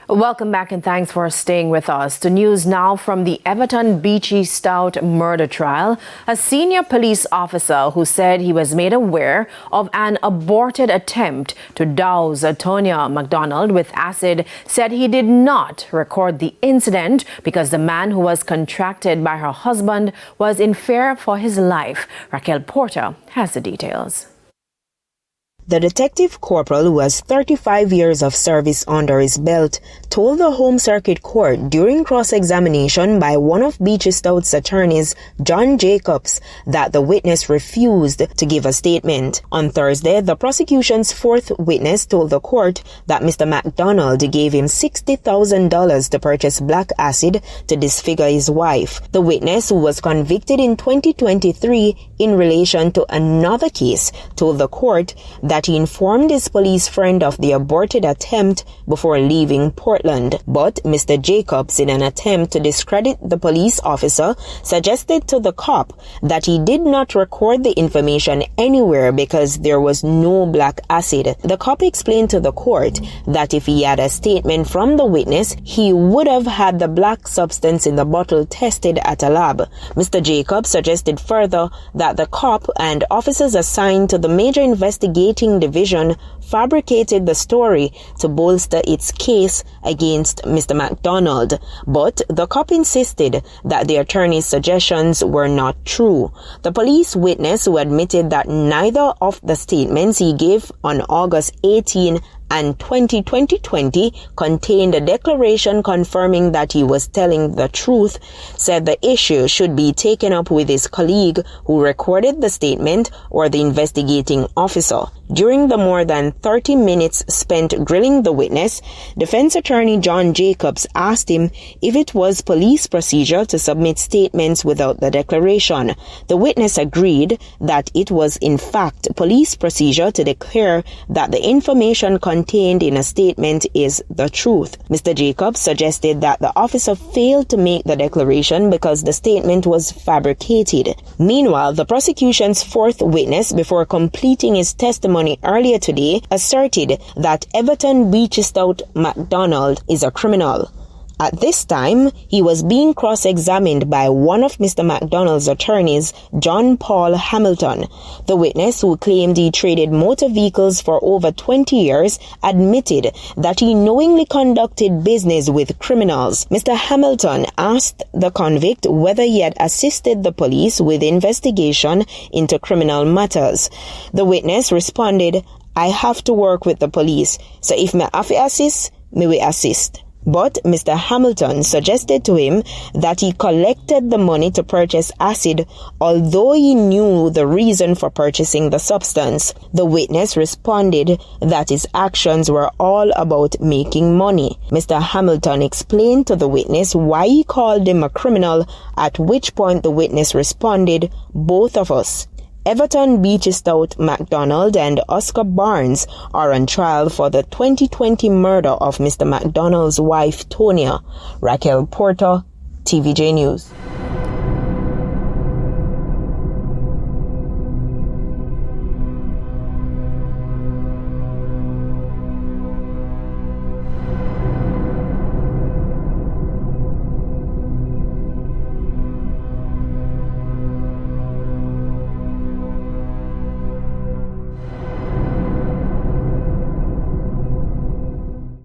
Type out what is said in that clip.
Welcome back and thanks for staying with us. The news now from the Everton Beachy Stout murder trial. A senior police officer who said he was made aware of an aborted attempt to douse Tonya MacDonald with acid said he did not record the incident because the man who was contracted by her husband was in fear for his life. Raquel Porter has the details. The detective corporal, who has 35 years of service under his belt, told the Home Circuit Court during cross-examination by one of Beachy Stout's attorneys, John Jacobs, that the witness refused to give a statement. On Thursday, the prosecution's fourth witness told the court that Mr. MacDonald gave him $60,000 to purchase black acid to disfigure his wife. The witness, who was convicted in 2023 in relation to another case, told the court that he informed his police friend of the aborted attempt before leaving Portland. But Mr. Jacobs, in an attempt to discredit the police officer, suggested to the cop that he did not record the information anywhere because there was no black acid. The cop explained to the court that if he had a statement from the witness, he would have had the black substance in the bottle tested at a lab. Mr. Jacobs suggested further that the cop and officers assigned to the Major Investigating Division fabricated the story to bolster its case against Mr. MacDonald, but the cop insisted that the attorney's suggestions were not true. The police witness, who admitted that neither of the statements he gave on August 18 and 2020 contained a declaration confirming that he was telling the truth, said the issue should be taken up with his colleague who recorded the statement or the investigating officer. During the more than 30 minutes spent grilling the witness, defense attorney John Jacobs asked him if it was police procedure to submit statements without the declaration. The witness agreed that it was in fact police procedure to declare that the information contained in a statement is the truth. Mr. Jacobs suggested that the officer failed to make the declaration because the statement was fabricated. Meanwhile, the prosecution's fourth witness, before completing his testimony earlier today, asserted that Everton Beachy Stout MacDonald is a criminal. At this time, he was being cross-examined by one of Mr. MacDonald's attorneys, John Paul Hamilton. The witness, who claimed he traded motor vehicles for over 20 years, admitted that he knowingly conducted business with criminals. Mr. Hamilton asked the convict whether he had assisted the police with investigation into criminal matters. The witness responded, "I have to work with the police, so if me have to assist, me will assist." But Mr. Hamilton suggested to him that he collected the money to purchase acid, although he knew the reason for purchasing the substance. The witness responded that his actions were all about making money. Mr. Hamilton explained to the witness why he called him a criminal, at which point the witness responded, "Both of us." Everton Beachy Stout MacDonald and Oscar Barnes are on trial for the 2020 murder of Mr. MacDonald's wife, Tonya. Raquel Porter, TVJ News.